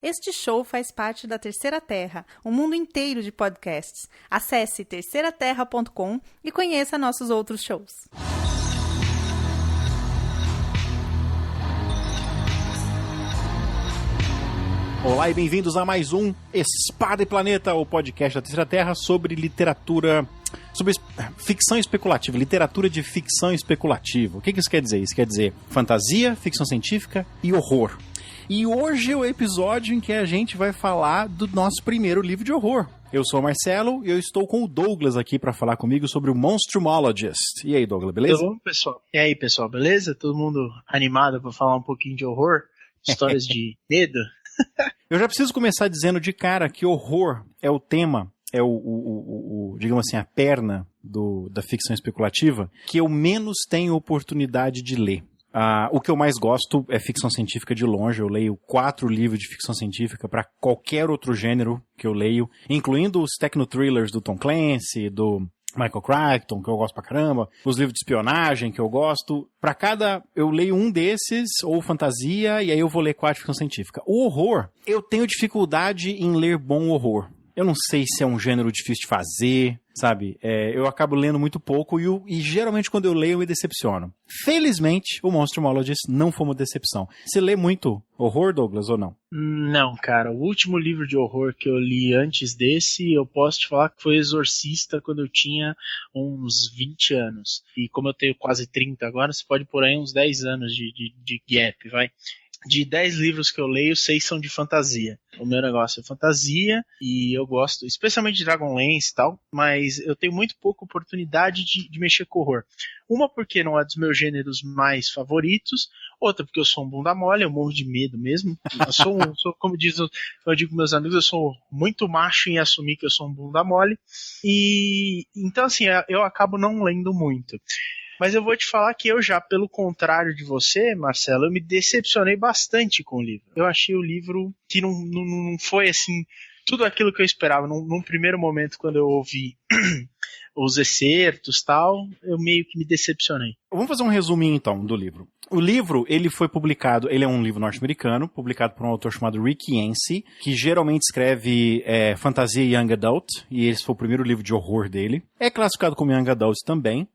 Este show faz parte da Terceira Terra, um mundo inteiro de podcasts. Acesse terceiraterra.com e conheça nossos outros shows. Olá e bem-vindos a mais um Espada e Planeta, o podcast da Terceira Terra sobre literatura, sobre ficção especulativa, literatura de ficção especulativa. O que isso quer dizer? Isso quer dizer fantasia, ficção científica e horror. E hoje é o episódio em que a gente vai falar do nosso primeiro livro de horror. Eu sou o Marcelo e eu estou com o Douglas aqui para falar comigo sobre o Monstrumologist. E aí, Douglas, beleza? Tudo bom, pessoal? E aí, pessoal, beleza? Todo mundo animado para falar um pouquinho de horror? Histórias de medo? Eu já preciso começar dizendo de cara que horror é o tema, é digamos assim, a perna da ficção especulativa que eu menos tenho oportunidade de ler. O que eu mais gosto é ficção científica de longe. Eu leio 4 livros de ficção científica para qualquer outro gênero que eu leio, incluindo os techno-thrillers do Tom Clancy, do Michael Crichton, que eu gosto pra caramba, os livros de espionagem que eu gosto. Pra cada, eu leio um desses, ou fantasia, e aí eu vou ler 4 de ficção científica. O horror, eu tenho dificuldade em ler bom horror. Eu não sei se é um gênero difícil de fazer, sabe? Eu acabo lendo muito pouco e geralmente quando eu leio eu me decepciono. Felizmente, o Monstrumologist não foi uma decepção. Você lê muito horror, Douglas, ou não? Não, cara. O último livro de horror que eu li antes desse, eu posso te falar que foi Exorcista quando eu tinha uns 20 anos. E como eu tenho quase 30 agora, você pode pôr aí uns 10 anos de gap, vai. De 10 livros que eu leio, 6 são de fantasia. O meu negócio é fantasia e eu gosto, especialmente de Dragonlance e tal, mas eu tenho muito pouca oportunidade de mexer com horror. Uma porque não é dos meus gêneros mais favoritos, outra porque eu sou um bunda mole, eu morro de medo mesmo. Eu sou como eu digo com meus amigos, eu sou muito macho em assumir que eu sou um bunda mole. E então assim, eu acabo não lendo muito. Mas eu vou te falar que eu já, pelo contrário de você, Marcelo, eu me decepcionei bastante com o livro. Eu achei o livro que não foi assim, tudo aquilo que eu esperava. Num primeiro momento, quando eu ouvi os excertos e tal, eu meio que me decepcionei. Vamos fazer um resuminho então do livro. O livro, ele foi publicado, ele é um livro norte-americano, publicado por um autor chamado Rick Yancey, que geralmente escreve fantasia e young adult, e esse foi o primeiro livro de horror dele. É classificado como young adult também,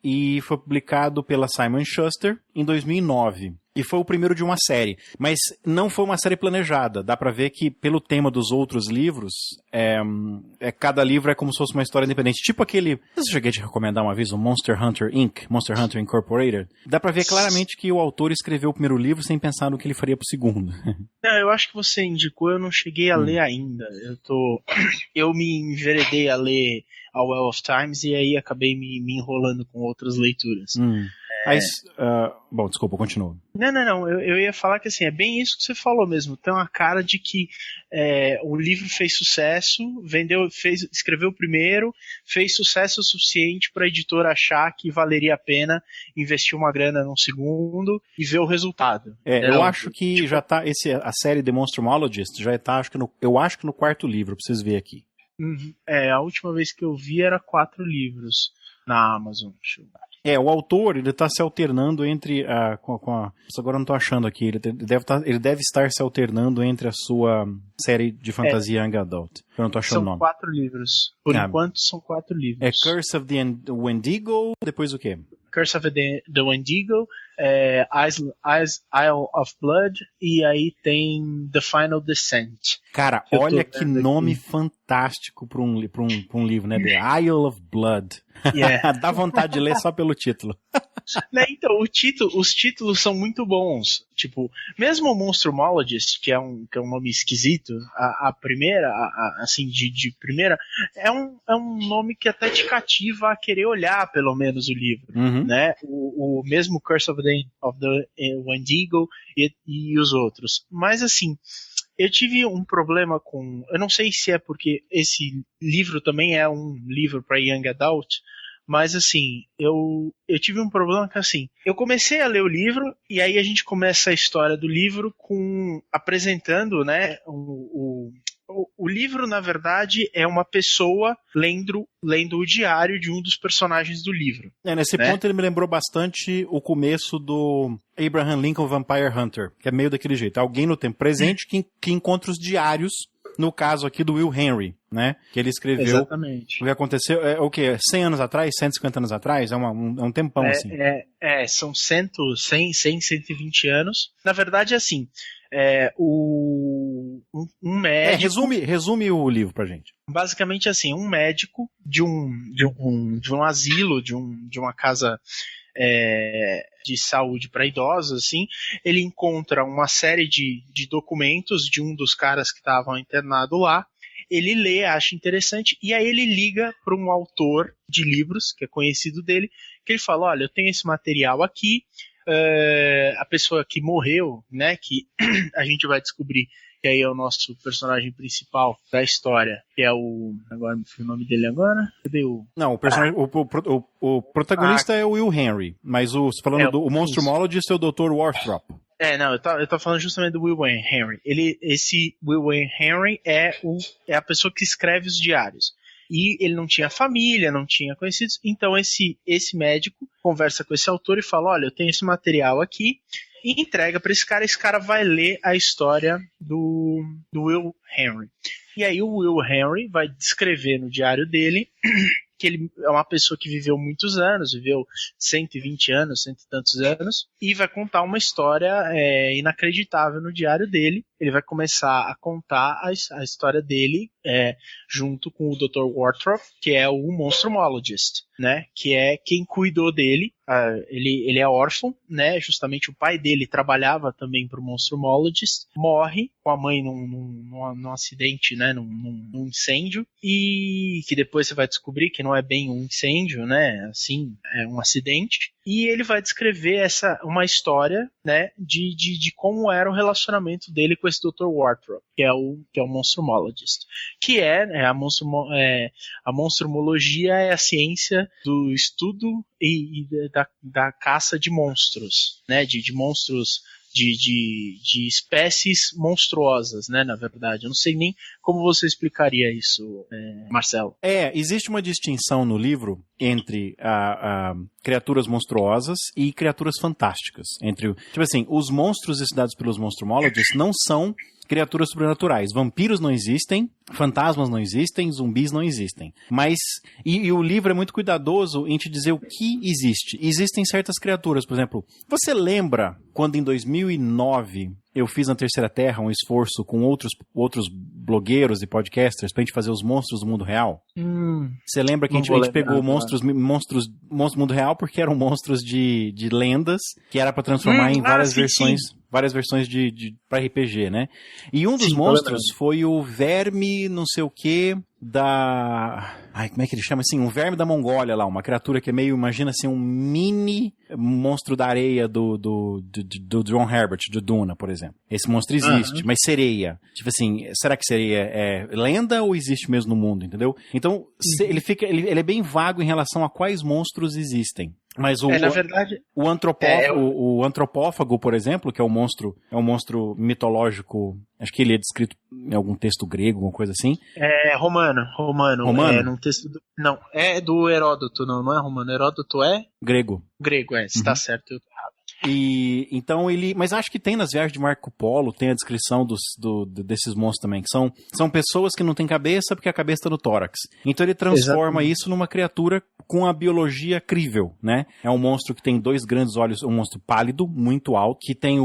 e foi publicado pela Simon Schuster em 2009. E foi o primeiro de uma série, mas não foi uma série planejada. Dá pra ver que, pelo tema dos outros livros, cada livro é como se fosse uma história independente. Tipo aquele, eu cheguei a te recomendar uma vez, o Monster Hunter Inc., Monster Hunter Incorporated. Dá pra ver claramente que o autor escreveu o primeiro livro sem pensar no que ele faria pro segundo. Eu acho que você indicou, eu não cheguei a ler ainda. Eu me enveredei a ler A Well of Times e aí acabei me enrolando com outras leituras. Bom, desculpa, continua. Não. Eu ia falar que assim, é bem isso que você falou mesmo. Tem uma cara de que o livro fez sucesso, escreveu o primeiro, fez sucesso o suficiente para a editora achar que valeria a pena investir uma grana num segundo e ver o resultado. Eu acho que já tá, a série The Monstrumologist já tá, eu acho que no 4º livro, preciso ver aqui. Uhum. A última vez que eu vi era 4 livros na Amazon. Deixa eu ver. O autor, ele tá se alternando entre agora eu não tô achando aqui, ele deve estar se alternando entre a sua série de fantasia Young Adult. Eu não tô achando o nome. São 4 livros. Por enquanto, são 4 livros. Curse of the Wendigo, depois o quê? Curse of the Wendigo, Isle of Blood, e aí tem The Final Descent. Cara, olha que nome fantástico para um livro, né? The Isle of Blood. Yeah. Dá vontade de ler só pelo título. Então, os títulos são muito bons. Tipo, mesmo o Monstrumologist, que é um nome esquisito, a primeira, assim, de primeira, é um nome que até te cativa a querer olhar, pelo menos, o livro, né? O mesmo Curse of the Wendigo e os outros. Mas, assim, eu tive um problema com... Eu não sei se é porque esse livro também é um livro para Young Adult, mas assim, eu tive um problema que assim, eu comecei a ler o livro e aí a gente começa a história do livro apresentando, né, o O livro, na verdade, é uma pessoa lendo o diário de um dos personagens do livro. Nesse ponto ele me lembrou bastante o começo do Abraham Lincoln Vampire Hunter, que é meio daquele jeito. Alguém no tempo presente que encontra os diários, no caso aqui do Will Henry, né? Que ele escreveu. Exatamente. O que aconteceu, o quê? 100 anos atrás? 150 anos atrás? É um tempão, assim. São 120 anos. Na verdade, assim, um médico... Resume o livro pra gente. Basicamente, assim, um médico de um asilo, de uma casa... de saúde para idosos, assim, ele encontra uma série de documentos de um dos caras que estavam internado lá, ele lê, acha interessante, e aí ele liga para um autor de livros, que é conhecido dele, que ele fala, olha, eu tenho esse material aqui, a pessoa que morreu, né, que a gente vai descobrir que aí é o nosso personagem principal da história, que é agora me fui o nome dele agora, cadê o... Não, o personagem, o protagonista é o Will Henry, mas você falando do Monstrumologist é o Dr. Warthrop. Não, eu tô falando justamente do Will Wayne Henry. Esse Will Wayne Henry é a pessoa que escreve os diários. E ele não tinha família, não tinha conhecidos, então esse médico conversa com esse autor e fala, olha, eu tenho esse material aqui, e entrega para esse cara vai ler a história do Will Henry. E aí o Will Henry vai descrever no diário dele que ele é uma pessoa que viveu muitos anos, viveu 120 anos, cento e tantos anos, e vai contar uma história inacreditável no diário dele. Ele vai começar a contar a história dele junto com o Dr. Warthrop, que é o Monstrumologist, né? Que é quem cuidou dele. Ele é órfão, né? Justamente o pai dele trabalhava também para o Monstrumologist, morre com a mãe num acidente, né? Num incêndio, e que depois você vai descobrir que não é bem um incêndio, né? Assim, é um acidente. E ele vai descrever uma história, né? De como era o relacionamento dele com esse Dr. Warthrop, que é o Monstrumologist. Que a monstrumologia é a ciência do estudo e da caça de monstros, né? De monstros, de espécies monstruosas, né? Na verdade, eu não sei nem como você explicaria isso, Marcelo. Existe uma distinção no livro entre criaturas monstruosas e criaturas fantásticas. Tipo assim, os monstros estudados pelos monstrumologists não são criaturas sobrenaturais. Vampiros não existem, fantasmas não existem, zumbis não existem. Mas, e o livro é muito cuidadoso em te dizer o que existe. Existem certas criaturas, por exemplo, você lembra quando em 2009 eu fiz na Terceira Terra um esforço com outros blogueiros e podcasters pra gente fazer os monstros do mundo real? Você lembra que a gente pegou monstros do mundo real porque eram monstros de lendas que era pra transformar em várias versões... Sim. Várias versões para RPG, né? E um dos monstros foi o verme não sei o que como é que ele chama assim? Um verme da Mongólia lá, uma criatura que é meio, imagina assim, um mini monstro da areia do John Herbert, de Duna, por exemplo. Esse monstro existe, mas sereia. Tipo assim, será que sereia é lenda ou existe mesmo no mundo, entendeu? Então, ele é bem vago em relação a quais monstros existem. Mas na verdade, o antropófago, por exemplo, que é um monstro mitológico, acho que ele é descrito em algum texto grego, alguma coisa assim. Romano. Romano? Num texto não, é do Heródoto, não é romano. Heródoto é? Grego. Grego, se tá certo, eu tô errado. E então mas acho que tem nas viagens de Marco Polo, tem a descrição desses monstros também, que são pessoas que não têm cabeça porque a cabeça está no tórax. Então ele transforma isso numa criatura com a biologia crível, né? É um monstro que tem 2 grandes olhos, um monstro pálido, muito alto, que tem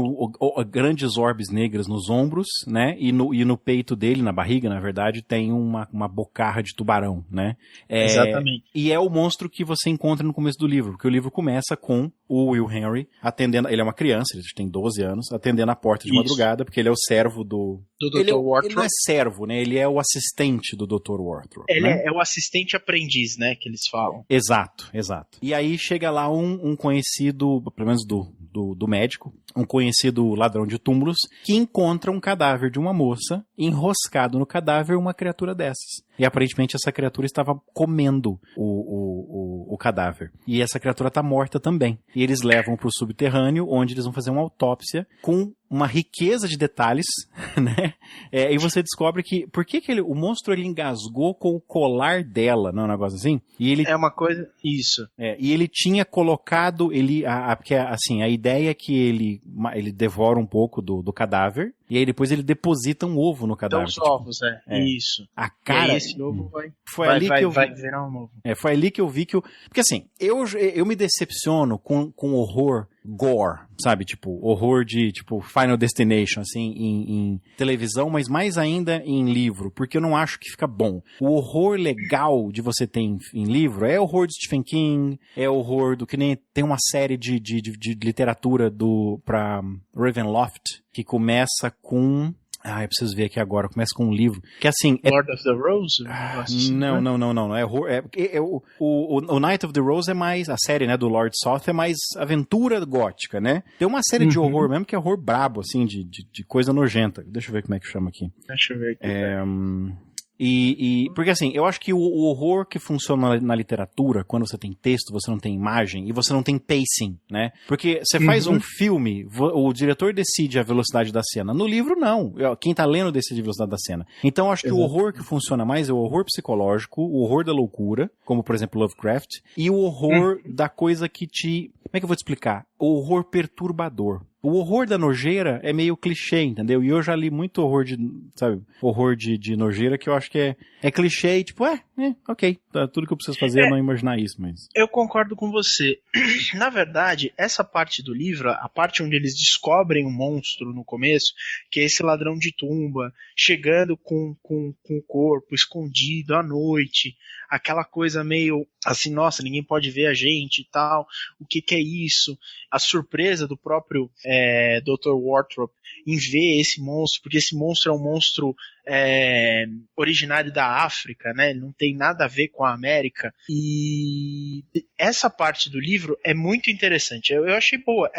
grandes orbes negras nos ombros, né? E no peito dele, na barriga, na verdade, tem uma bocarra de tubarão, né? Exatamente. E é o monstro que você encontra no começo do livro, porque o livro começa com o Will Henry atendendo, ele é uma criança, ele tem 12 anos, atendendo a porta de madrugada, porque ele é o servo do Dr. Warthrop. Ele não é servo, né? Ele é o assistente do Dr. Warthrop. Ele né? é o assistente aprendiz, né? Que eles falam. Exato. E aí chega lá um conhecido, pelo menos do médico, um conhecido ladrão de túmulos, que encontra um cadáver de uma moça, enroscado no cadáver uma criatura dessas. E aparentemente essa criatura estava comendo o cadáver. E essa criatura está morta também. E eles levam para o subterrâneo, onde eles vão fazer uma autópsia com uma riqueza de detalhes, né? E você descobre que, por que o monstro ele engasgou com o colar dela, não é um negócio assim? E ele, é uma coisa, isso. E ele tinha colocado, porque assim, a ideia é que ele devora um pouco do cadáver, e aí depois ele deposita um ovo no cadáver. Então os ovos, isso. A cara... E aí esse ovo vai virar um ovo. Foi ali que eu vi que porque assim, eu me decepciono com horror gore, sabe? Tipo, horror de, tipo, Final Destination, assim, em televisão, mas mais ainda em livro, porque eu não acho que fica bom. O horror legal de você ter em livro é horror de Stephen King, é horror do que nem tem uma série de literatura pra Ravenloft, que começa com... eu preciso ver aqui agora. Começa com um livro. Que assim... Lord of the Rose? Não. É horror. O Night of the Rose é mais... A série, né, do Lord Soth é mais aventura gótica, né? Tem uma série de horror mesmo que é horror brabo, assim, de coisa nojenta. Deixa eu ver como é que chama aqui. Deixa eu ver aqui. Porque assim, eu acho que o horror que funciona na literatura, quando você tem texto, você não tem imagem, e você não tem pacing, né? Porque você faz um filme, o diretor decide a velocidade da cena. No livro, não. Quem tá lendo decide a velocidade da cena. Então, eu acho que o horror que funciona mais é o horror psicológico, o horror da loucura, como, por exemplo, Lovecraft, e o horror da coisa que te... Como é que eu vou te explicar? O horror perturbador. O horror da nojeira é meio clichê, entendeu? E eu já li muito horror de nojeira que eu acho que é clichê e tipo, ok, tá, tudo que eu preciso fazer é não imaginar isso, mas... Eu concordo com você. Na verdade, essa parte do livro, a parte onde eles descobrem um monstro no começo, que é esse ladrão de tumba, chegando com o corpo escondido à noite, aquela coisa meio assim, nossa, ninguém pode ver a gente e tal, o que é isso? A surpresa do próprio Dr. Wartrop em ver esse monstro, porque esse monstro é um monstro originário da África, né? Ele não tem nada a ver com a América, e essa parte do livro é muito interessante, eu achei boa,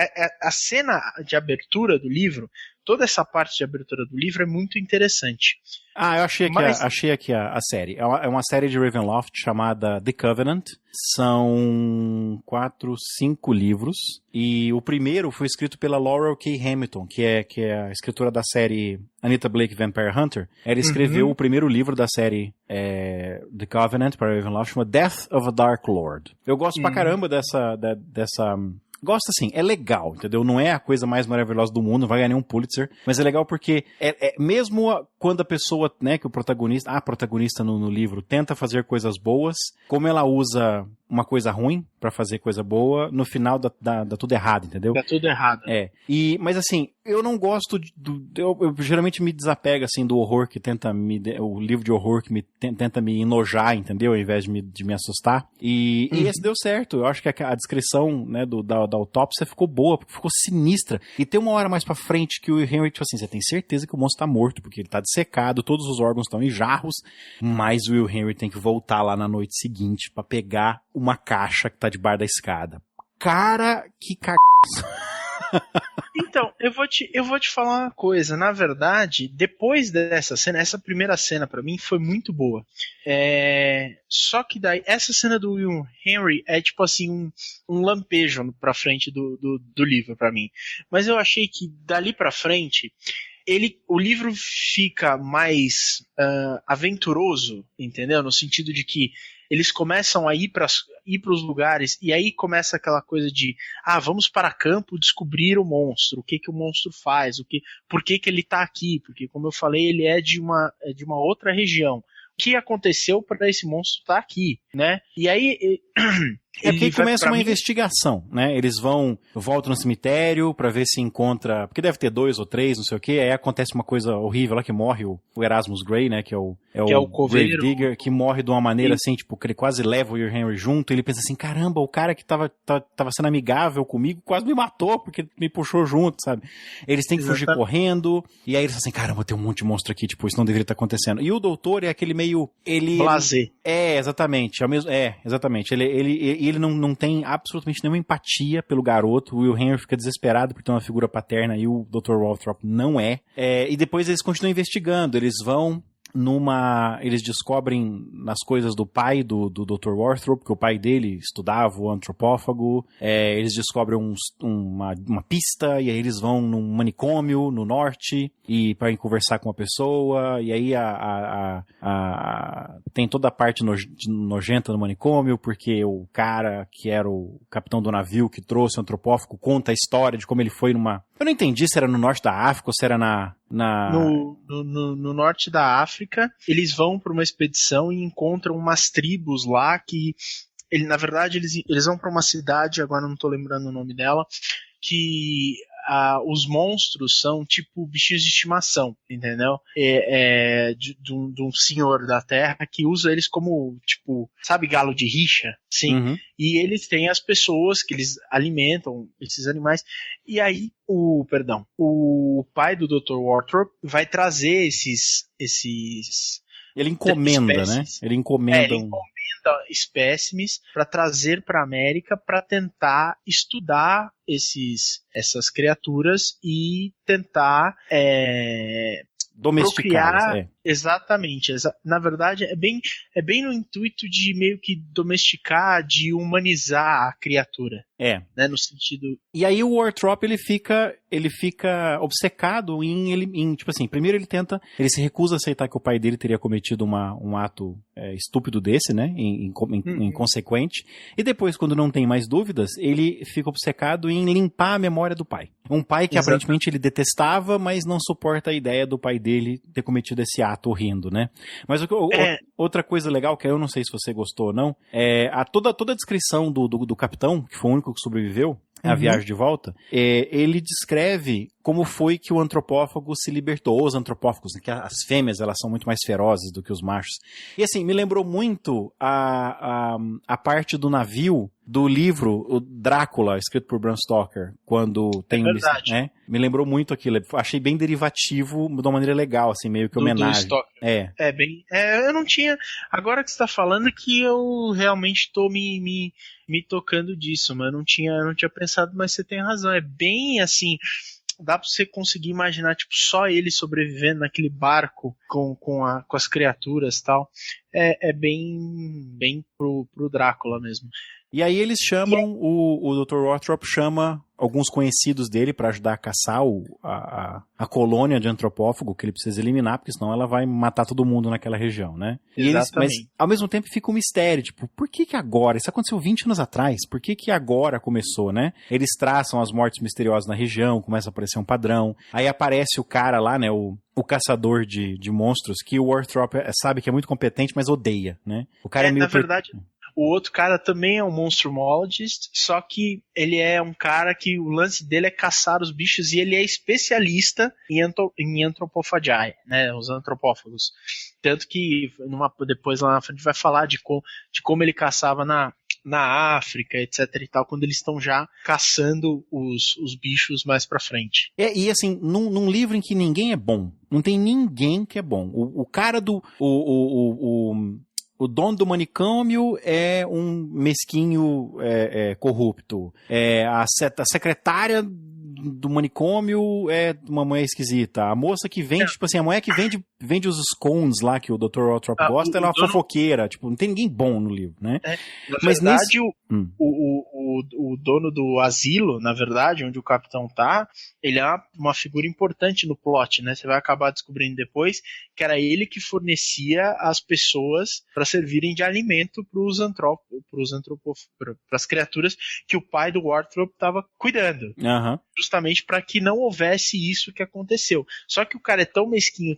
a cena de abertura do livro, toda essa parte de abertura do livro é muito interessante. Eu achei aqui a série. É uma série de Ravenloft chamada The Covenant. São 4, 5 livros. E o primeiro foi escrito pela Laurel K. Hamilton, que é a escritora da série Anita Blake Vampire Hunter. Ela escreveu o primeiro livro da série The Covenant para Ravenloft, chama Death of a Dark Lord. Eu gosto pra caramba dessa... Gosto assim, é legal, entendeu? Não é a coisa mais maravilhosa do mundo, não vai ganhar nenhum Pulitzer, mas é legal porque mesmo quando a pessoa, né, que a protagonista no livro tenta fazer coisas boas, como ela usa uma coisa ruim pra fazer coisa boa, no final dá tudo errado, entendeu? Dá tudo errado. Mas assim, eu não gosto eu geralmente me desapego assim do horror que tenta o livro de horror que tenta me enojar, entendeu? Ao invés de me assustar. E esse deu certo. Eu acho que a descrição, né, da autópsia ficou boa, porque ficou sinistra. E tem uma hora mais pra frente que o Henry, tipo assim, você tem certeza que o monstro tá morto, porque ele tá dissecado, todos os órgãos estão em jarros, mas o Will Henry tem que voltar lá na noite seguinte pra pegar uma caixa que tá debaixo da escada. Cara, que Então, eu vou te falar uma coisa. Na verdade, depois dessa cena, essa primeira cena pra mim foi muito boa. Só que daí, essa cena do Will Henry é tipo assim, um lampejo pra frente do livro pra mim. Mas eu achei que dali pra frente, o livro fica mais aventuroso, entendeu? No sentido de que eles começam a ir para os lugares, e aí começa aquela coisa de vamos para campo descobrir o monstro, o que o monstro faz, por que ele está aqui, porque como eu falei, ele é de uma outra região. O que aconteceu para esse monstro estar aqui, né? E aí porque aí começa uma investigação, né? Eles voltam no cemitério pra ver se encontra, porque deve ter 2 ou 3, não sei o quê, aí acontece uma coisa horrível lá que morre o Erasmus Grey, né? Que é o coveiro, Gravedigger, que morre de uma maneira assim, tipo, que ele quase leva o Will Henry junto, e ele pensa assim, caramba, o cara que tava sendo amigável comigo quase me matou, porque me puxou junto, sabe? Eles têm que fugir correndo, e aí eles falam assim, caramba, tem um monte de monstro aqui, tipo, isso não deveria estar acontecendo. E o doutor é aquele meio... Blasé. Exatamente. Exatamente. Ele não tem absolutamente nenhuma empatia pelo garoto. O Will Henry fica desesperado por ter uma figura paterna e o Dr. Waltrop não é. E depois eles continuam investigando. Eles vão eles descobrem nas coisas do pai do Dr. Warthrop, porque o pai dele estudava o antropófago, eles descobrem uma pista, e aí eles vão num manicômio no norte, e para conversar com uma pessoa, e aí tem toda a parte nojenta no manicômio, porque o cara que era o capitão do navio que trouxe o antropófago conta a história de como ele foi numa... Eu não entendi se era no norte da África ou se era No norte da África, eles vão para uma expedição e encontram umas tribos lá que... na verdade, eles vão para uma cidade, agora não estou lembrando o nome dela, que... os monstros são tipo bichinhos de estimação, entendeu? De um senhor da terra que usa eles como, tipo, sabe, galo de rixa? Sim. Uhum. E eles têm as pessoas que eles alimentam esses animais. E aí, o pai do Dr. Warthrop vai trazer esses ele encomenda, espécies, né? Ele encomenda espécimes para trazer para a América para tentar estudar essas criaturas e tentar domesticá-las. Exatamente. Na verdade, é bem no intuito de meio que domesticar, de humanizar a criatura. Né, no sentido... E aí o Warthrop, ele fica obcecado em tipo assim, primeiro ele se recusa a aceitar que o pai dele teria cometido um ato estúpido desse, né, inconsequente, e depois, quando não tem mais dúvidas, ele fica obcecado em limpar a memória do pai. Um pai que aparentemente ele detestava, mas não suporta a ideia do pai dele ter cometido esse ato horrendo, né. Mas outra coisa legal, que eu não sei se você gostou ou não, toda a descrição do capitão, que foi o único que sobreviveu a viagem de volta, ele descreve como foi que o antropófago se libertou, ou os antropófagos, né, que as fêmeas elas são muito mais ferozes do que os machos. E assim, me lembrou muito a parte do navio do livro o Drácula, escrito por Bram Stoker, quando tem me lembrou muito aquilo, achei bem derivativo de uma maneira legal, assim, meio que homenagem. Eu não tinha, agora que você tá falando que eu realmente tô me tocando disso, mas eu não tinha pensado, mas você tem razão, é bem assim, dá pra você conseguir imaginar, tipo, só ele sobrevivendo naquele barco com as criaturas e tal, é bem pro Drácula mesmo. E aí eles chamam, o Dr. Warthrop chama alguns conhecidos dele para ajudar a caçar a colônia de antropófago que ele precisa eliminar, porque senão ela vai matar todo mundo naquela região, né? Mas ao mesmo tempo fica um mistério, tipo, por que agora? Isso aconteceu 20 anos atrás, por que agora começou, né? Eles traçam as mortes misteriosas na região, começa a aparecer um padrão, aí aparece o cara lá, né, o caçador de monstros, que o Warthrop sabe que é muito competente, mas odeia, né? O cara é meio... Na verdade... O outro cara também é um monstrumologist, só que ele é um cara que o lance dele é caçar os bichos e ele é especialista em anthropophagi, né, os antropófagos. Tanto que depois lá na frente vai falar de como ele caçava na África, etc e tal, quando eles estão já caçando os bichos mais pra frente. E assim, num livro em que ninguém é bom, não tem ninguém que é bom. O cara o dono do manicômio é um mesquinho corrupto. A secretária do manicômio é uma mulher esquisita. A moça que vende, tipo assim, a mulher que vende os scones lá que o Dr. Warthrop gosta, ela é uma fofoqueira. Tipo, não tem ninguém bom no livro, né? Na verdade, o dono do asilo, na verdade, onde o capitão tá, ele é uma figura importante no plot, né? Você vai acabar descobrindo depois que era ele que fornecia as pessoas para servirem de alimento para as criaturas que o pai do Warthrop estava cuidando. Justamente para que não houvesse isso que aconteceu. Só que o cara é tão mesquinho,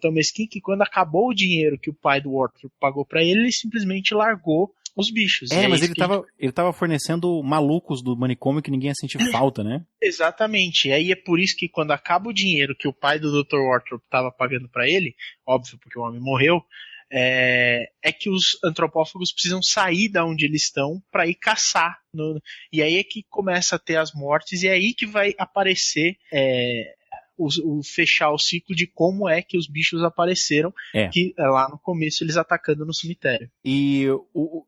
que quando acabou o dinheiro que o pai do Warthrop pagou para ele simplesmente largou os bichos. Mas ele tava fornecendo malucos do manicômio que ninguém ia sentir falta, né? Exatamente. E aí é por isso que quando acaba o dinheiro que o pai do Dr. Warthrop tava pagando para ele, óbvio, porque o homem morreu, é que os antropófagos precisam sair da onde eles estão para ir caçar. E aí é que começa a ter as mortes, e é aí que vai aparecer fechar o ciclo de como é que os bichos apareceram, que lá no começo eles atacando no cemitério. E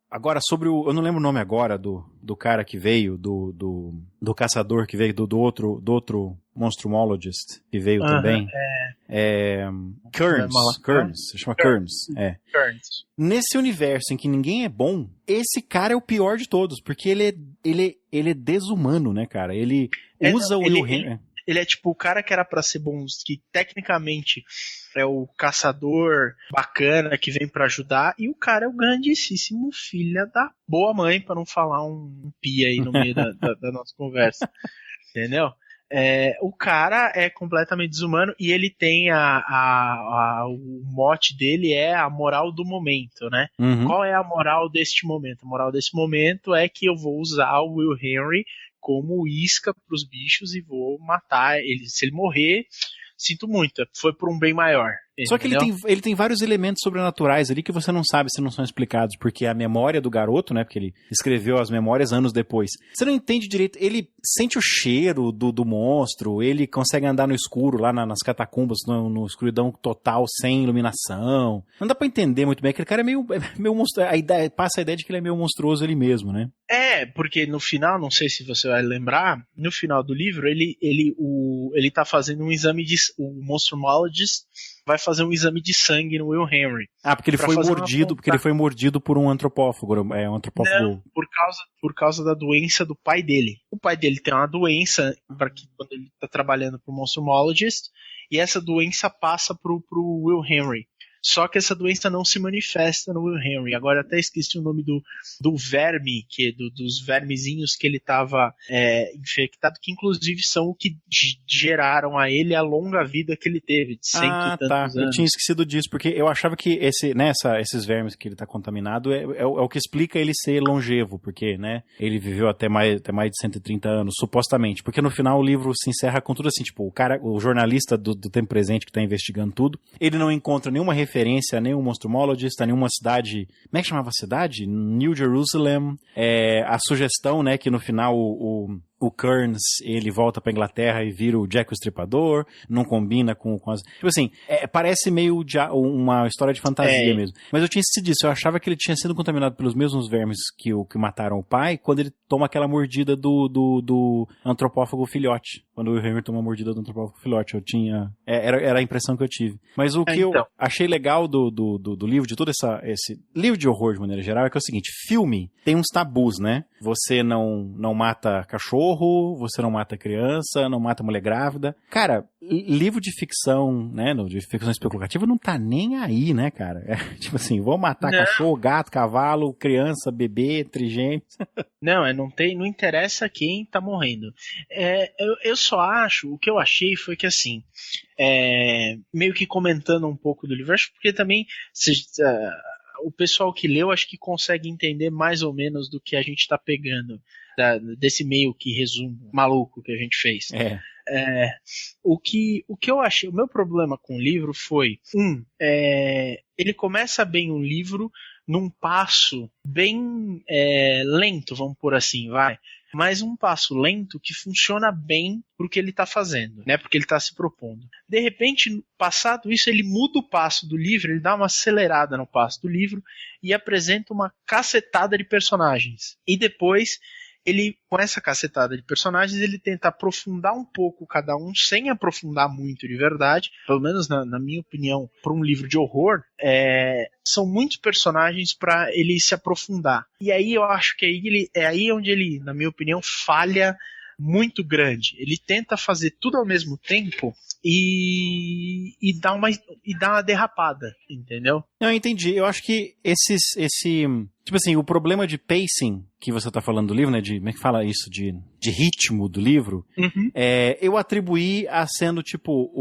agora sobre eu não lembro o nome agora do cara que veio, do caçador que veio, do outro Monstrumologist que veio também. Kearns, se chama Kearns. Kearns. Nesse universo em que ninguém é bom, esse cara é o pior de todos, porque ele é desumano, né, cara? Ele usa o Will Henry. Ele é tipo o cara que era pra ser bom, que tecnicamente é o caçador bacana que vem pra ajudar, e o cara é o grandíssimo filha da boa mãe, pra não falar um pia aí no meio da nossa conversa. Entendeu? O cara é completamente desumano e ele tem o mote dele é a moral do momento, né? Uhum. Qual é a moral deste momento? A moral desse momento é que eu vou usar o Will Henry como isca pros bichos e vou matar ele. Se ele morrer, sinto muito, foi por um bem maior. Só que ele tem vários elementos sobrenaturais ali que você não sabe se não são explicados, porque a memória do garoto, né, porque ele escreveu as memórias anos depois, você não entende direito, ele sente o cheiro do monstro, ele consegue andar no escuro, lá nas catacumbas, no escuridão total, sem iluminação, não dá pra entender muito bem, aquele cara é meio monstruoso, passa a ideia de que ele é meio monstruoso ele mesmo, né? Porque no final, não sei se você vai lembrar, no final do livro, ele tá fazendo um exame o Monstrumologist vai fazer um exame de sangue no Will Henry. Porque ele foi mordido por um antropófago. Não, por causa da doença do pai dele. O pai dele tem uma doença quando ele está trabalhando para o Monstrumologist, e essa doença passa pro Will Henry. Só que essa doença não se manifesta no Will Henry. Agora até esqueci o nome do verme, dos vermezinhos que ele estava infectado, que inclusive são o que geraram a ele a longa vida que ele teve, de 100 e tantos anos. Eu tinha esquecido disso, porque eu achava que esses vermes que ele está contaminado é o que explica ele ser longevo, porque, né, ele viveu até mais de 130 anos, supostamente, porque no final o livro se encerra com tudo assim, tipo, o jornalista do tempo presente que está investigando tudo, ele não encontra nenhuma referência a nenhum Monstrumologist, a nenhuma cidade. Como é que chamava a cidade? New Jerusalem. A sugestão, né, que no final o Kearns, ele volta pra Inglaterra e vira o Jack o Estripador, não combina com as... Tipo assim, parece meio uma história de fantasia mesmo. Mas eu tinha esquecido disso, eu achava que ele tinha sido contaminado pelos mesmos vermes que mataram o pai, quando ele toma aquela mordida do antropófago filhote. Quando o Will Henry toma a mordida do antropófago filhote, eu tinha... Era a impressão que eu tive. Mas o que eu achei legal do livro, de todo esse livro de horror de maneira geral, é que é o seguinte, filme tem uns tabus, né? Você não mata cachorro, você não mata criança, não mata mulher grávida. Cara, livro de ficção, né, de ficção especulativa não tá nem aí, né, cara? Tipo assim, vou matar cachorro, gato, cavalo, criança, bebê, trigêmeos. Não interessa quem tá morrendo. Eu só acho, o que eu achei foi que assim, meio que comentando um pouco do livro, acho porque também o pessoal que leu acho que consegue entender mais ou menos do que a gente tá pegando desse meio que resumo maluco que a gente fez. O que eu achei, o meu problema com o livro foi, ele começa bem o livro num passo bem lento, vamos por assim, mas um passo lento que funciona bem pro que ele está fazendo, né? Porque ele está se propondo. De repente, passado isso, ele muda o passo do livro, ele dá uma acelerada no passo do livro e apresenta uma cacetada de personagens. E depois, ele, com essa cacetada de personagens, ele tenta aprofundar um pouco cada um, sem aprofundar muito de verdade, pelo menos na minha opinião, para um livro de horror, são muitos personagens para ele se aprofundar. E aí eu acho que é aí onde ele, na minha opinião, falha muito grande. Ele tenta fazer tudo ao mesmo tempo e dá uma derrapada, entendeu? Eu entendi. Eu acho que tipo assim, o problema de pacing que você tá falando do livro, né, como é que fala isso, de ritmo do livro, eu atribuí a sendo, tipo,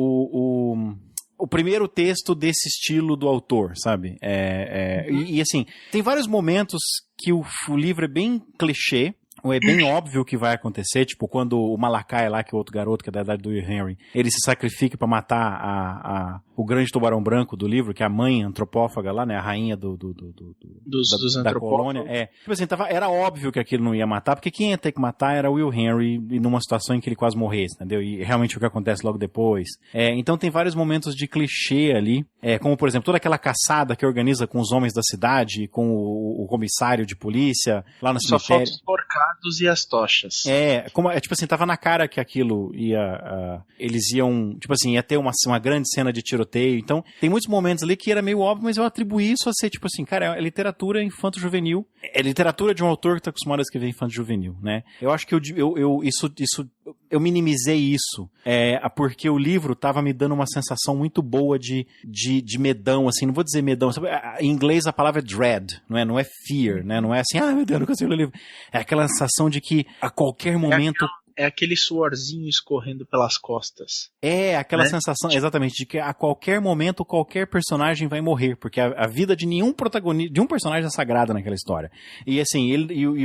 o primeiro texto desse estilo do autor, sabe? E assim, tem vários momentos que o livro é bem clichê, é bem óbvio que vai acontecer, tipo, quando o Malakai lá, que é o outro garoto, que é da idade do Will Henry, ele se sacrifica pra matar o grande tubarão branco do livro, que é a mãe antropófaga lá, né, a rainha dos da colônia. Tipo assim, era óbvio que aquilo não ia matar, porque quem ia ter que matar era o Will Henry, e numa situação em que ele quase morresse, entendeu? E realmente o que acontece logo depois. Então tem vários momentos de clichê ali, como, por exemplo, toda aquela caçada que organiza com os homens da cidade, com o comissário de polícia, lá no cemitério. Só faltam os porcados e as tochas. Tipo assim, tava na cara que aquilo eles iam, tipo assim, ia ter uma grande cena de tiroteio. Então, tem muitos momentos ali que era meio óbvio, mas eu atribuí isso a ser, tipo assim, cara, é literatura infanto-juvenil. É literatura de um autor que tá acostumado a escrever infanto-juvenil, né? Eu acho que eu minimizei isso, porque o livro tava me dando uma sensação muito boa de medão, assim, não vou dizer medão, sabe? Em inglês a palavra é dread, não é fear, né? Não é assim, meu Deus, não consigo ler o livro. É aquela sensação de que a qualquer momento... É aquele suorzinho escorrendo pelas costas. Aquela sensação, exatamente, de que a qualquer momento qualquer personagem vai morrer, porque a vida de nenhum protagonista, de um personagem é sagrada naquela história. E assim,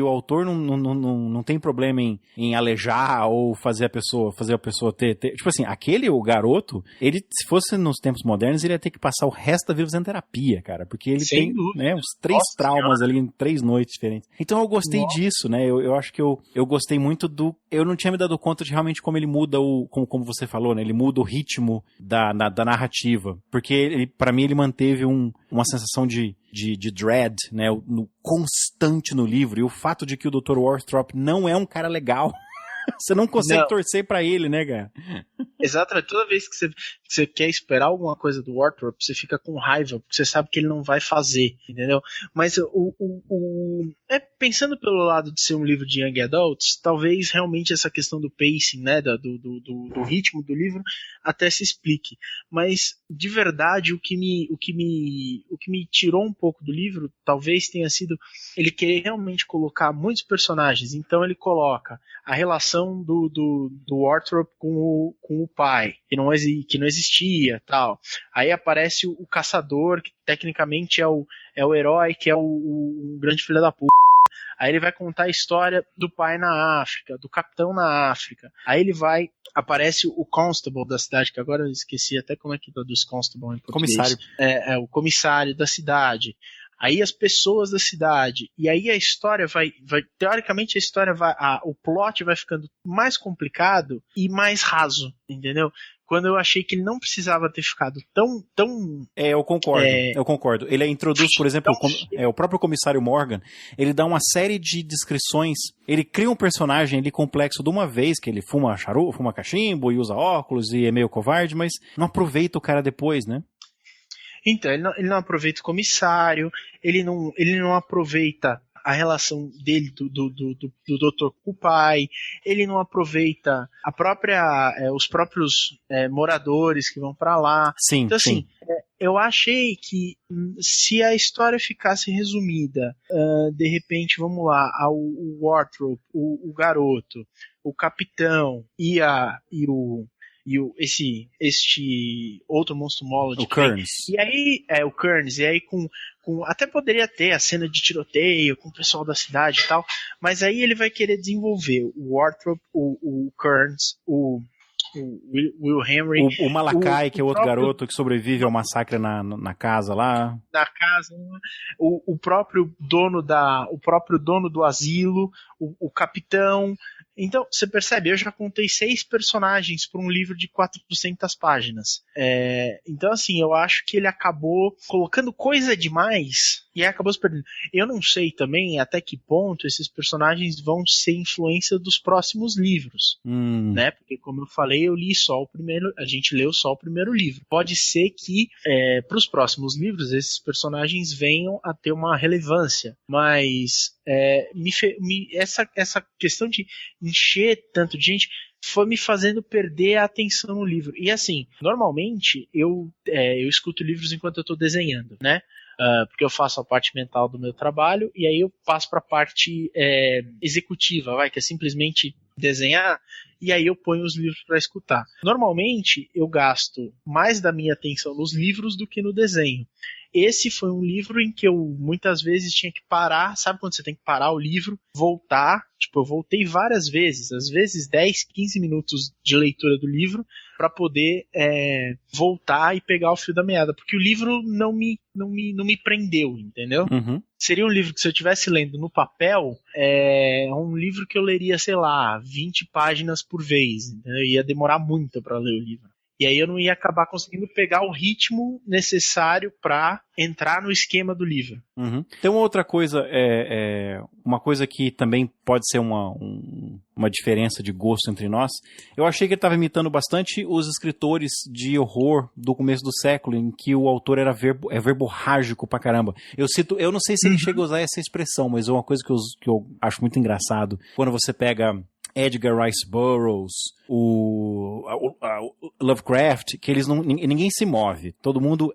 o autor não tem problema em alejar ou fazer a pessoa ter... Tipo assim, o garoto, ele, se fosse nos tempos modernos, ele ia ter que passar o resto da vida fazendo terapia, cara, porque ele tem, né, uns 3 traumas ali em 3 noites diferentes. Então eu gostei disso, né, eu acho que eu gostei muito eu não tinha me dado conta de realmente como ele muda como você falou, né? Ele muda o ritmo da narrativa. Porque, pra mim, ele manteve uma sensação de dread, né? Constante no livro. E o fato de que o Dr. Warthrop não é um cara legal. Você não consegue torcer pra ele, né, cara? Exatamente. Toda vez que você quer esperar alguma coisa do Warthrop, você fica com raiva, porque você sabe que ele não vai fazer, entendeu? Mas pensando pelo lado de ser um livro de Young Adults, talvez realmente essa questão do pacing, né, do ritmo do livro, até se explique. Mas, de verdade, o que me tirou um pouco do livro, talvez tenha sido ele querer realmente colocar muitos personagens. Então ele coloca a relação do Warthrop com o pai, que não existia, tal. Aí aparece o caçador, que tecnicamente é o herói, que é o grande filho da puta. Aí ele vai contar a história do pai na África, do capitão na África. Aí aparece o constable da cidade, que agora eu esqueci até como é que traduz constable em português. Comissário. O comissário da cidade. Aí as pessoas da cidade. E aí a história teoricamente o plot vai ficando mais complicado e mais raso, entendeu? Quando eu achei que ele não precisava ter ficado tão... Eu concordo. Ele introduz, por exemplo, o próprio comissário Morgan, ele dá uma série de descrições, ele cria um personagem ali complexo de uma vez, que ele fuma cachimbo e usa óculos e é meio covarde, mas não aproveita o cara depois, né? Então, ele não aproveita o comissário, ele não aproveita a relação dele do doutor com o pai, ele não aproveita os próprios moradores que vão pra lá. Sim, então, assim, sim. Eu achei que se a história ficasse resumida, de repente, vamos lá, o Warthrop, o garoto, o capitão este outro monstro Moloch, o Kearns. E aí, o Kearns, e aí até poderia ter a cena de tiroteio com o pessoal da cidade e tal, mas aí ele vai querer desenvolver o Warthrop, o Kearns, o Will Henry, o Malakai, que é outro garoto que sobrevive ao massacre na casa lá. Na casa, o próprio dono do asilo, o capitão. Então, você percebe, eu já contei 6 personagens para um livro de 400 páginas. Então, assim, eu acho que ele acabou colocando coisa demais e aí acabou se perdendo. Eu não sei também até que ponto esses personagens vão ser influência dos próximos livros, né? Porque, como eu falei, a gente leu só o primeiro livro. Pode ser que para os próximos livros esses personagens venham a ter uma relevância, mas essa questão de encher tanto de gente foi me fazendo perder a atenção no livro. E assim, normalmente eu escuto livros enquanto eu estou desenhando, né? Porque eu faço a parte mental do meu trabalho e aí eu passo para a parte executiva, que é simplesmente desenhar, e aí eu ponho os livros para escutar. Normalmente eu gasto mais da minha atenção nos livros do que no desenho. esse foi um livro em que eu muitas vezes tinha que parar, sabe quando você tem que parar o livro, voltar, tipo, eu voltei várias vezes, às vezes 10, 15 minutos de leitura do livro, para poder voltar e pegar o fio da meada, porque o livro não me prendeu, entendeu? Uhum. Seria um livro que, se eu estivesse lendo no papel, é um livro que eu leria, sei lá, 20 páginas por vez, entendeu? Ia demorar muito para ler o livro. E aí eu não ia acabar conseguindo pegar o ritmo necessário para entrar no esquema do livro. Uhum. Tem uma outra coisa, uma coisa que também pode ser uma diferença de gosto entre nós. Eu achei que ele estava imitando bastante os escritores de horror do começo do século, em que o autor era verborrágico pra caramba. Eu não sei se ele chega a usar essa expressão, mas é uma coisa que eu acho muito engraçado. Quando você pega Edgar Rice Burroughs, o Lovecraft, que ninguém se move, todo mundo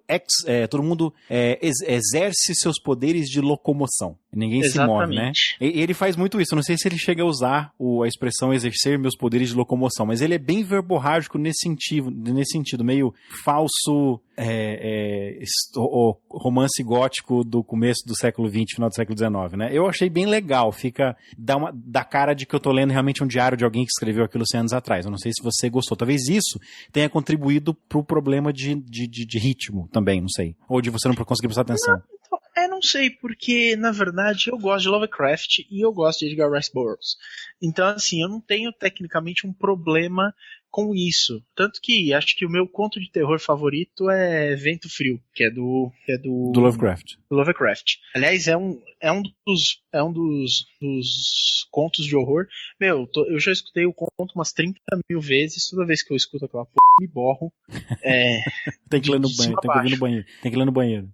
exerce seus poderes de locomoção, ninguém se move, né? E ele faz muito isso. Eu não sei se ele chega a usar a expressão exercer meus poderes de locomoção, mas ele é bem verborrágico nesse sentido, meio falso, o romance gótico do começo do século XX, final do século XIX, né? Eu achei bem legal, dá cara de que eu tô lendo realmente um diário de alguém que escreveu aquilo 100 anos atrás. Eu não sei se você gostou. Talvez isso tenha contribuído pro problema de ritmo também, não sei. Ou de você não conseguir prestar atenção. Não sei, porque, na verdade, eu gosto de Lovecraft e eu gosto de Edgar Rice Burroughs. Então, assim, eu não tenho, tecnicamente, um problema com isso. Tanto que acho que o meu conto de terror favorito é Vento Frio, que é do Lovecraft. Do Lovecraft. Aliás, é um dos contos de horror. Meu, eu já escutei o conto umas 30 mil vezes. Toda vez que eu escuto aquela porra, me borro. Tem que ler no banheiro. Tem que ler no banheiro.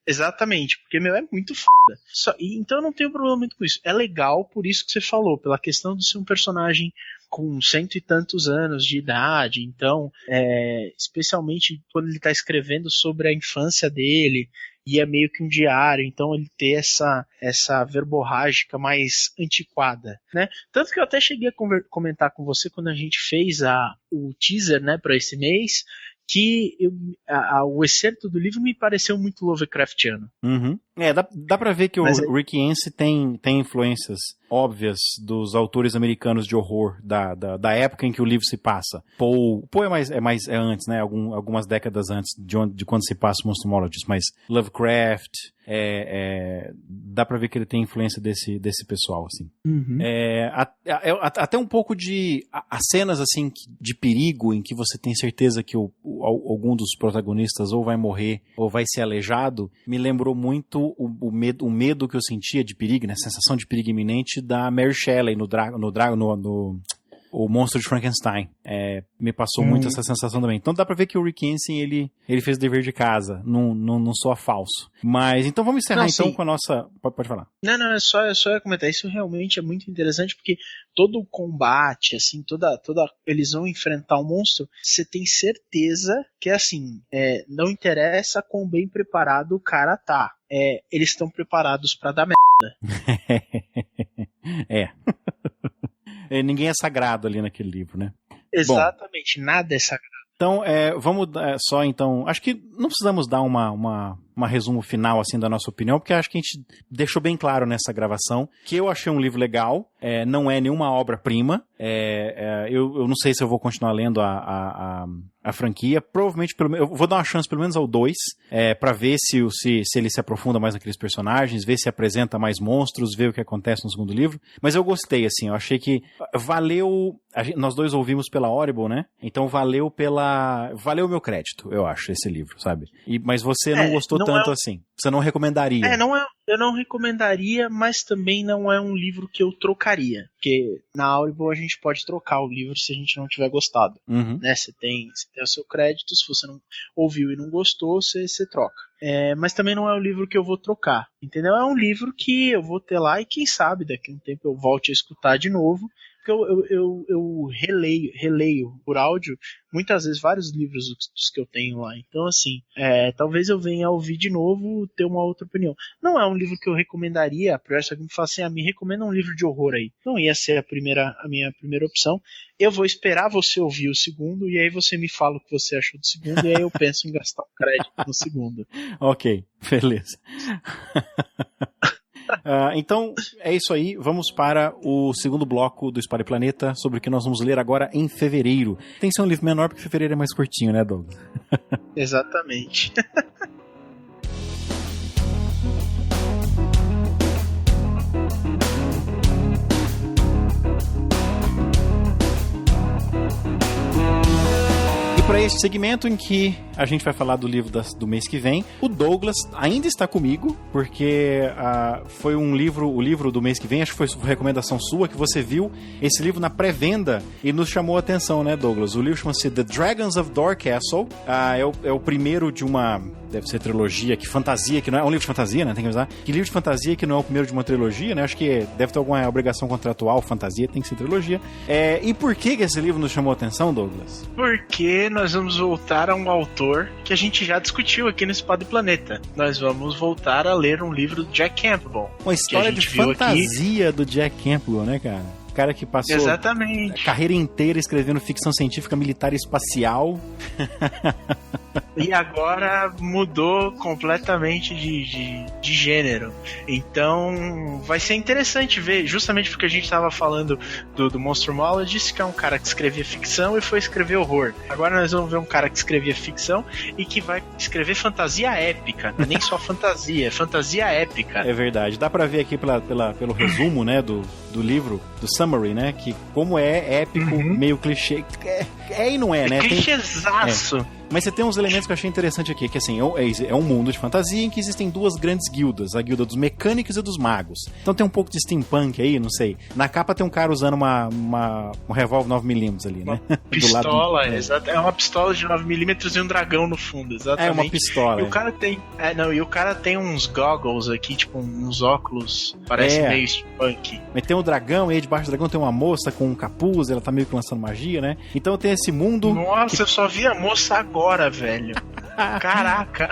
Exatamente, porque, meu, é muito foda. Então eu não tenho problema muito com isso. É legal, por isso que você falou, pela questão de ser um personagem com 100 e tantos anos de idade, então, especialmente quando ele está escrevendo sobre a infância dele, e é meio que um diário, então ele ter essa verborrágica mais antiquada, né? Tanto que eu até cheguei a comentar com você quando a gente fez o teaser, né, para esse mês, que o excerto do livro me pareceu muito Lovecraftiano. Uhum. Dá pra ver que o Rick Yancey tem influências óbvias dos autores americanos de horror da época em que o livro se passa. Poe é antes, né? Algumas décadas antes de quando se passa o Monstrumologist, mas Lovecraft, dá pra ver que ele tem influência desse pessoal, assim. Uhum. Até um pouco as cenas, assim, de perigo, em que você tem certeza que algum dos protagonistas ou vai morrer ou vai ser aleijado, me lembrou muito o medo que eu sentia de perigo, né? A sensação de perigo iminente da Mary Shelley no O Monstro de Frankenstein. Me passou muito essa sensação também. Então dá pra ver que o Rick Yancey, ele fez o dever de casa, não soa falso. Mas, então vamos encerrar com a nossa... Pode falar. Não, é só ia comentar. Isso realmente é muito interessante, porque todo o combate, assim, eles vão enfrentar o monstro, você tem certeza que, assim, não interessa quão bem preparado o cara tá. Eles estão preparados pra dar merda. Ninguém é sagrado ali naquele livro, né? Exatamente, nada é sagrado. Então, vamos só, então... Acho que não precisamos dar uma resumo final, assim, da nossa opinião, porque acho que a gente deixou bem claro nessa gravação que eu achei um livro legal, não é nenhuma obra-prima, eu não sei se eu vou continuar lendo a franquia, provavelmente eu vou dar uma chance pelo menos ao 2, pra ver se ele se aprofunda mais naqueles personagens, ver se apresenta mais monstros, ver o que acontece no segundo livro, mas eu gostei, assim, eu achei que valeu, nós dois ouvimos pela Audible, né? Então valeu o meu crédito, eu acho, esse livro, sabe? Mas você não gostou tanto assim. Você não recomendaria. Eu não recomendaria, mas também não é um livro que eu trocaria. Porque na Audible a gente pode trocar o livro se a gente não tiver gostado. Uhum. Né? Você tem o seu crédito, se você não ouviu e não gostou, você troca. Mas também não é um livro que eu vou trocar. Entendeu? É um livro que eu vou ter lá e quem sabe daqui a um tempo eu volte a escutar de novo. Porque porque eu releio por áudio muitas vezes vários livros dos que eu tenho lá. Então, assim, talvez eu venha ouvir de novo, ter uma outra opinião. Não é um livro que eu recomendaria, a priori, se alguém me fala assim, me recomenda um livro de horror aí. Não ia ser a minha primeira opção. Eu vou esperar você ouvir o segundo, e aí você me fala o que você achou do segundo, e aí eu penso em gastar um crédito no segundo. Ok, beleza. Então, é isso aí. Vamos para o segundo bloco do Espalha Planeta, sobre o que nós vamos ler agora em fevereiro. Tem que ser um livro menor, porque fevereiro é mais curtinho, né, Douglas? Exatamente. Para este segmento em que a gente vai falar do livro do mês que vem, o Douglas ainda está comigo, porque foi o livro do mês que vem, acho que foi recomendação sua, que você viu esse livro na pré-venda e nos chamou a atenção, né, Douglas? O livro chama-se The Dragons of Dorcastle, é o primeiro de uma, deve ser trilogia, que fantasia, que não é um livro de fantasia, né, tem que avisar, que livro de fantasia que não é o primeiro de uma trilogia, né, acho que deve ter alguma obrigação contratual, fantasia tem que ser trilogia. E por que esse livro nos chamou a atenção, Douglas? Porque nós vamos voltar a um autor que a gente já discutiu aqui no Espada do Planeta. Nós vamos voltar a ler um livro do Jack Campbell. Uma história de fantasia do Jack Campbell, né, cara? O cara que passou a carreira inteira escrevendo ficção científica, militar e espacial. E agora mudou completamente de gênero. Então vai ser interessante ver, justamente porque a gente estava falando do Monstrumologist, que é um cara que escrevia ficção e foi escrever horror. Agora nós vamos ver um cara que escrevia ficção e que vai escrever fantasia épica. Não é nem só fantasia, é fantasia épica. É verdade. Dá pra ver aqui pelo resumo, né, do livro, do summary, né, que como é épico, meio clichê. E não é, né? É clichêzaço. Mas você tem uns elementos que eu achei interessante aqui, que assim, é um mundo de fantasia em que existem duas grandes guildas, a guilda dos mecânicos e dos magos. Então tem um pouco de steampunk aí, não sei. Na capa tem um cara usando um revólver 9mm ali, né? Pistola, exato. É uma pistola de 9mm e um dragão no fundo, exatamente. É uma pistola. E o cara tem, e o cara tem uns goggles aqui, tipo uns óculos, parece meio steampunk. Mas tem um dragão, e aí debaixo do dragão tem uma moça com um capuz, ela tá meio que lançando magia, né? Então tem esse mundo... Nossa, eu só vi a moça agora, velho. Caraca.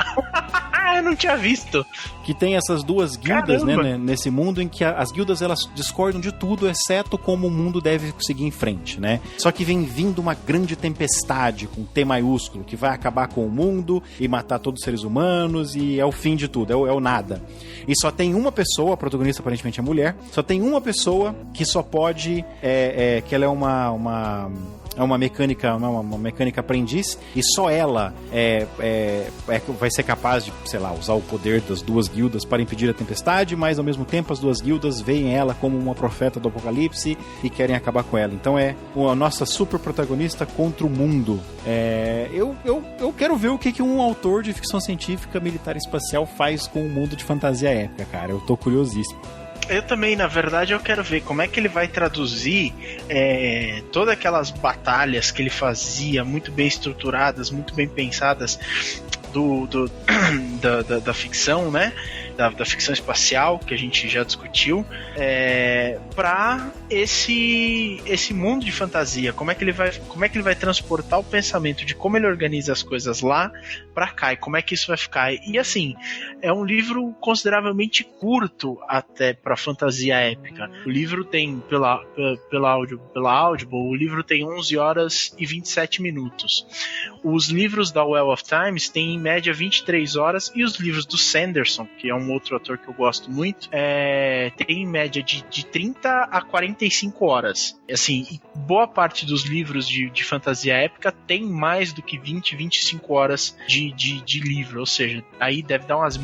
Eu não tinha visto. Que tem essas duas guildas, né, nesse mundo em que as guildas elas discordam de tudo, exceto como o mundo deve seguir em frente, né? Só que vem vindo uma grande tempestade com T maiúsculo, que vai acabar com o mundo e matar todos os seres humanos e é o fim de tudo, é o nada. E só tem uma pessoa, a protagonista aparentemente é mulher, só tem uma pessoa que só pode, que ela é uma mecânica aprendiz e só ela vai ser capaz de, sei lá, usar o poder das duas guildas para impedir a tempestade, mas ao mesmo tempo as duas guildas veem ela como uma profeta do apocalipse e querem acabar com ela. Então é a nossa super protagonista contra o mundo. Eu quero ver o que um autor de ficção científica militar e espacial faz com o mundo de fantasia épica, cara. Eu tô curiosíssimo. Eu também, na verdade, eu quero ver como é que ele vai traduzir todas aquelas batalhas que ele fazia, muito bem estruturadas, muito bem pensadas da ficção, né? Da ficção espacial, que a gente já discutiu, para esse mundo de fantasia. Como é que ele vai transportar o pensamento de como ele organiza as coisas lá para cá e como é que isso vai ficar. E assim, é um livro consideravelmente curto até para fantasia épica. O livro tem, pela Audible, o livro tem 11 horas e 27 minutos. Os livros da Well of Times têm em média 23 horas e os livros do Sanderson, que é um outro ator que eu gosto muito, tem em média de 30 a 45 horas. Assim, boa parte dos livros de fantasia épica tem mais do que 25 horas de livro, ou seja, aí deve dar umas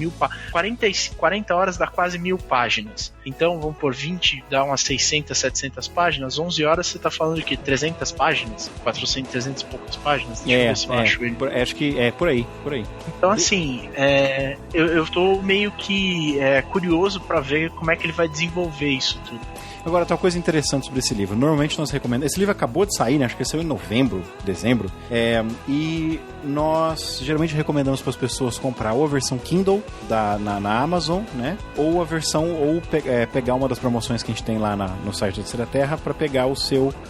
40 horas dá quase 1000 páginas. Então, vamos por 20, dá umas 600, 700 páginas, 11 horas você tá falando de que 300 páginas? 400, 300 e poucas páginas? Acho que é por aí. Então, assim, eu tô meio que que curioso para ver como é que ele vai desenvolver isso tudo. Agora, tem uma coisa interessante sobre esse livro. Normalmente nós recomendamos... Esse livro acabou de sair, né? Acho que ele saiu em novembro, dezembro. E nós geralmente recomendamos para as pessoas comprar ou a versão Kindle na Amazon, né? Ou a versão... Ou pegar uma das promoções que a gente tem lá no site da Terceira Terra para pegar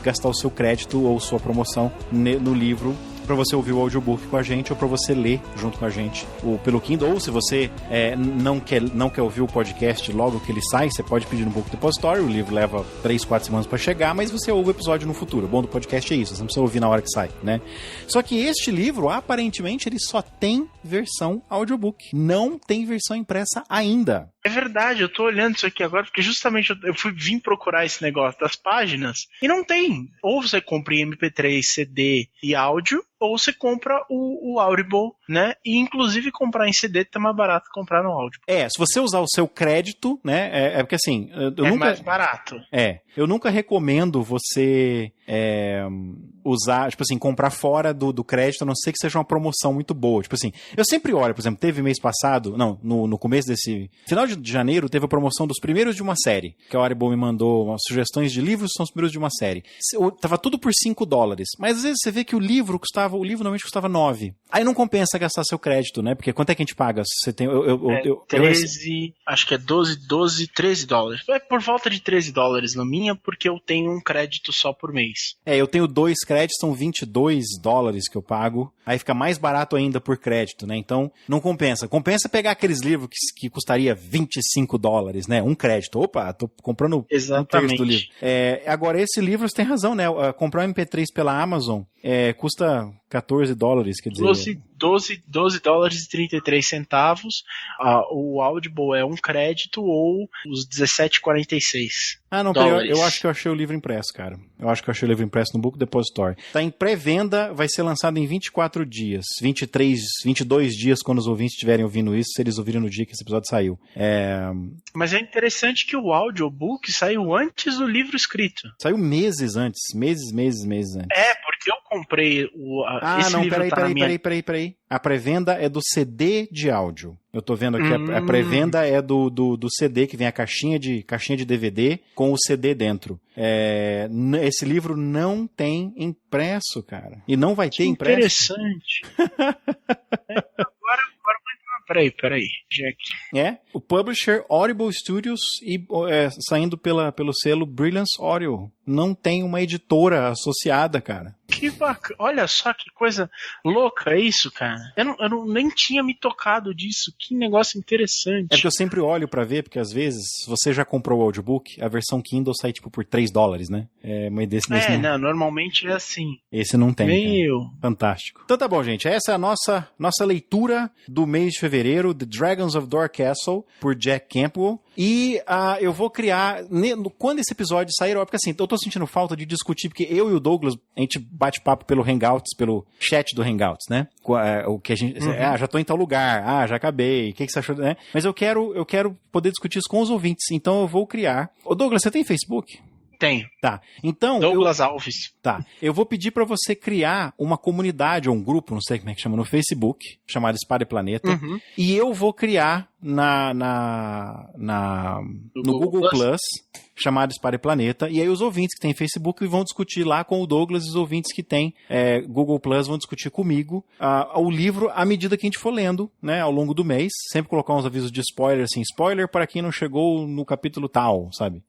gastar o seu crédito ou sua promoção no livro, para você ouvir o audiobook com a gente ou para você ler junto com a gente pelo Kindle, ou se você não quer ouvir o podcast logo que ele sai, você pode pedir no Book Depository, o livro leva 3-4 semanas para chegar, mas você ouve o episódio no futuro. O bom do podcast é isso, você não precisa ouvir na hora que sai, né? Só que este livro, aparentemente, ele só tem versão audiobook, não tem versão impressa ainda. É verdade, eu tô olhando isso aqui agora, porque justamente eu vim procurar esse negócio das páginas e não tem. Ou você compra em MP3, CD e áudio, ou você compra o Audible, né? E inclusive comprar em CD tá mais barato que comprar no áudio. Se você usar o seu crédito, né? Porque assim... mais barato. Eu nunca recomendo você usar, tipo assim, comprar fora do crédito, a não ser que seja uma promoção muito boa. Tipo assim, eu sempre olho, por exemplo, teve mês passado, no começo desse... Final de janeiro, teve a promoção dos primeiros de uma série, que a Audible me mandou umas sugestões de livros, são os primeiros de uma série. Tava tudo por $5, mas às vezes você vê que o livro normalmente custava 9. Aí não compensa gastar seu crédito, né? Porque quanto é que a gente paga? Você tem... 13, acho que é 12, 13 dólares. É por volta de 13 dólares na minha, porque eu tenho um crédito só por mês. Eu tenho 2 créditos, são 22 dólares que eu pago. Aí fica mais barato ainda por crédito, né? Então, não compensa. Compensa pegar aqueles livros que custaria 25 dólares, né? Um crédito. Opa, tô comprando um terço do livro. Agora, esse livro, você tem razão, né? Comprar um MP3 pela Amazon custa 14 dólares, quer dizer... 12 dólares e 33 centavos. O Audible é um crédito ou os 17,46. Não, peraí, eu acho que eu achei o livro impresso, cara. Eu acho que eu achei o livro impresso no Book Depository. Tá em pré-venda, vai ser lançado em 24 dias. 22 dias quando os ouvintes estiverem ouvindo isso, se eles ouvirem no dia que esse episódio saiu. Mas é interessante que o audiobook saiu antes do livro escrito. Saiu meses antes. Meses antes. Porque eu comprei esse livro. Peraí. A pré-venda é do CD de áudio. Eu tô vendo aqui, a pré-venda é do CD, que vem a caixinha de DVD com o CD dentro. Esse livro não tem impresso, cara. E não vai ter impresso. Interessante. Agora peraí. Jack. O publisher Audible Studios e saindo pelo selo Brilliance Audio. Não tem uma editora associada, cara. Que bacana. Olha só que coisa louca isso, cara. Eu nem tinha me tocado disso. Que negócio interessante. É porque eu sempre olho pra ver, porque às vezes, se você já comprou o audiobook, a versão Kindle sai tipo por 3 dólares, né? Mas desse não. Normalmente é assim. Esse não tem. Meu. Fantástico. Então tá bom, gente. Essa é a nossa leitura do mês de fevereiro, The Dragons of Dour Castle, por Jack Campbell. E eu vou criar, quando esse episódio sair, porque assim, eu tô sentindo falta de discutir, porque eu e o Douglas, a gente bate papo pelo Hangouts, pelo chat do Hangouts, né? O que a gente, já tô em tal lugar, já acabei, o que você achou, né? Mas eu quero poder discutir isso com os ouvintes, então eu vou criar. Ô Douglas, você tem Facebook? Tenho. Tá, então... Douglas Alves. Tá, eu vou pedir pra você criar uma comunidade ou um grupo, não sei como é que chama, no Facebook, chamado Espada e Planeta, e eu vou criar no Google Plus, chamado Espada e Planeta, e aí os ouvintes que têm Facebook vão discutir lá com o Douglas, e os ouvintes que têm Google Plus vão discutir comigo o livro à medida que a gente for lendo, né, ao longo do mês, sempre colocar uns avisos de spoiler, assim, spoiler para quem não chegou no capítulo tal, sabe?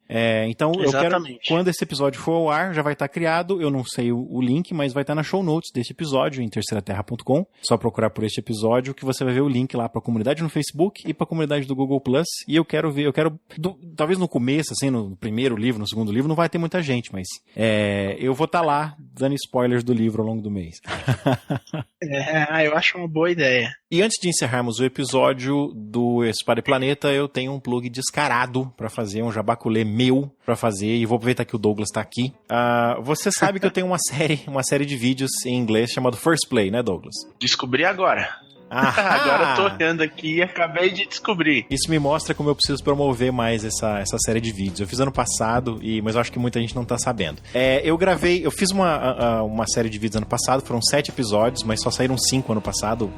Então eu quero, quando esse episódio for ao ar, já vai estar criado, eu não sei o link, mas vai estar na show notes desse episódio, em terceiraterra.com, só procurar por este episódio que você vai ver o link lá para a comunidade no Facebook e para a comunidade do Google Plus, e eu quero talvez no começo, assim, no primeiro livro, no segundo livro, não vai ter muita gente, mas eu vou estar lá dando spoilers do livro ao longo do mês. Eu acho uma boa ideia. E antes de encerrarmos o episódio do Espada e Planeta, eu tenho um plug descarado para fazer, um jabaculê meu para fazer, e vou aproveitar que o Douglas tá aqui. Você sabe que eu tenho uma série de vídeos em inglês chamado First Play, né, Douglas? Descobri agora. Agora eu tô olhando aqui e acabei de descobrir. Isso me mostra como eu preciso promover mais essa série de vídeos. Eu fiz ano passado, mas eu acho que muita gente não tá sabendo. Eu fiz uma série de vídeos ano passado, foram 7 episódios, mas só saíram 5 ano passado,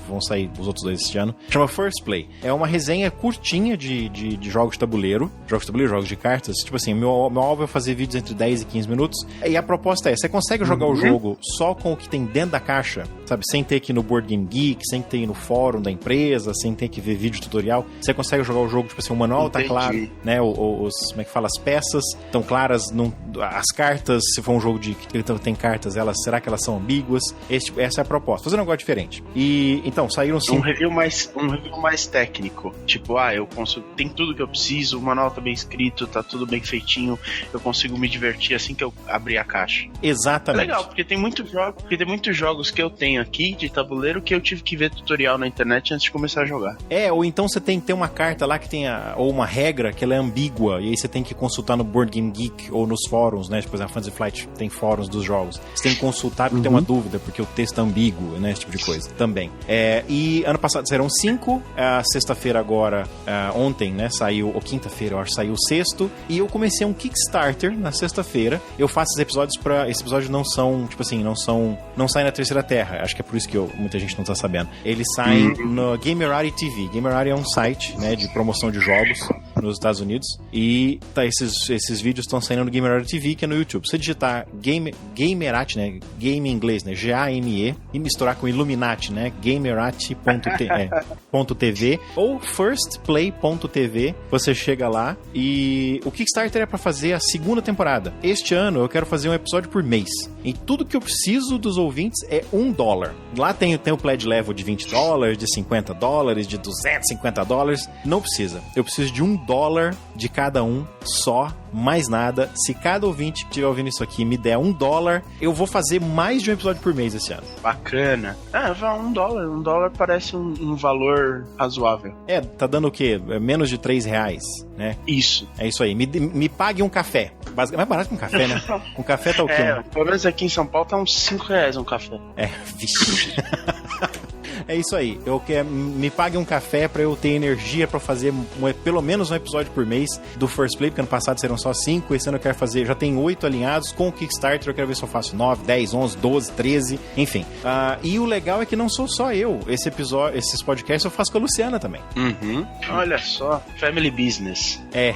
vão sair os outros 2 este ano. Chama First Play. É uma resenha curtinha de jogos de tabuleiro, jogos de cartas. Tipo assim, meu alvo é fazer vídeos entre 10 e 15 minutos. E a proposta é, você consegue jogar o jogo só com o que tem dentro da caixa, sabe? Sem ter que ir no Board Game Geek, sem ter que ir no fórum da empresa, sem ter que ver vídeo tutorial. Você consegue jogar o jogo, tipo assim, o manual tá claro, né? Como é que fala? As peças estão claras, as cartas, se for um jogo que tem cartas, será que elas são ambíguas? Essa é a proposta. Fazer um negócio diferente. E, então, saíram 5... Um review mais técnico. Tipo, eu consigo... Tem tudo que eu preciso, o manual tá bem escrito, tá tudo bem feitinho, eu consigo me divertir assim que eu abrir a caixa. Exatamente. É legal, porque tem muitos jogos que eu tenho aqui de tabuleiro que eu tive que ver tutorial na internet antes de começar a jogar. Ou então você tem que ter uma carta lá que tem ou uma regra que ela é ambígua, e aí você tem que consultar no Board Game Geek ou nos fóruns, né? Tipo, a Fantasy Flight tem fóruns dos jogos. Você tem que consultar porque tem uma dúvida, porque o texto é ambíguo, né? Esse tipo de coisa. Também. E ano passado saíram 5, sexta-feira agora, ontem, né? Saiu, ou quinta-feira, eu acho, saiu o 6º, e eu comecei um Kickstarter na sexta-feira. Eu faço esses episódios não são, tipo assim, não saem na Terceira Terra. Acho que é por isso que muita gente não tá sabendo. Eles saem no Gamerati TV. Gamerati é um site, né, de promoção de jogos nos Estados Unidos, e esses vídeos estão saindo no Gamerati TV, que é no YouTube. Se você digitar Gamerati, né, game em inglês, né, G-A-M-E, e misturar com Illuminati, né, gamerati.tv ou firstplay.tv, você chega lá, e o Kickstarter é pra fazer a 2ª temporada. Este ano eu quero fazer um episódio por mês, e tudo que eu preciso dos ouvintes é $1. Lá tem o pledge level de $20, de $50, de $250. Não precisa. Eu preciso de $1 de cada um só, mais nada. Se cada ouvinte que estiver ouvindo isso aqui me der $1, eu vou fazer mais de um episódio por mês esse ano. Bacana. $1. $1 parece um valor razoável. Tá dando o quê? Menos de R$3, né? Isso. É isso aí. Me pague um café. Mais barato que um café, né? Um café tá o quê? Pelo menos aqui em São Paulo tá uns R$5 um café. Vixe. É isso aí. Me pague um café pra eu ter energia pra fazer pelo menos um episódio por mês do First Play, porque ano passado serão só 5, esse ano eu quero fazer, já tem 8 alinhados, com o Kickstarter eu quero ver se eu faço 9, 10, 11, 12, 13, enfim. E o legal é que não sou só eu. Esses podcasts eu faço com a Luciana também. Olha só, family business. É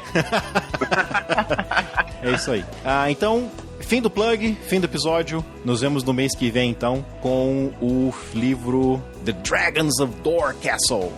isso aí. Então, fim do plug, fim do episódio. Nos vemos no mês que vem, então, com o livro The Dragons of Dor Castle.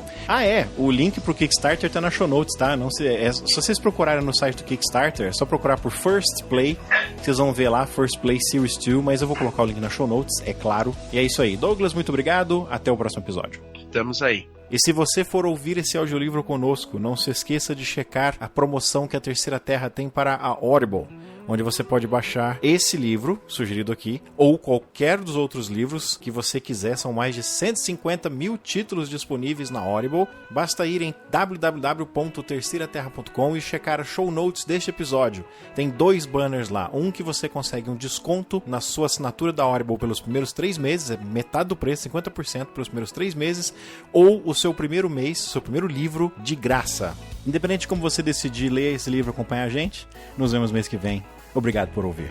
O link pro Kickstarter tá na show notes, tá? Se vocês procurarem no site do Kickstarter, é só procurar por First Play, vocês vão ver lá, First Play Series 2, mas eu vou colocar o link na show notes, é claro. E é isso aí. Douglas, muito obrigado, até o próximo episódio. Estamos aí. E se você for ouvir esse audiolivro conosco, não se esqueça de checar a promoção que a Terceira Terra tem para a Audible, onde você pode baixar esse livro, sugerido aqui, ou qualquer dos outros livros que você quiser. São mais de 150 mil títulos disponíveis na Audible. Basta ir em www.terceiraterra.com e checar as show notes deste episódio. Tem 2 banners lá. Um que você consegue um desconto na sua assinatura da Audible pelos primeiros 3 meses, é metade do preço, 50% pelos primeiros 3 meses, ou o seu primeiro mês, seu primeiro livro de graça. Independente de como você decidir ler esse livro e acompanhar a gente, nos vemos mês que vem. Obrigado por ouvir.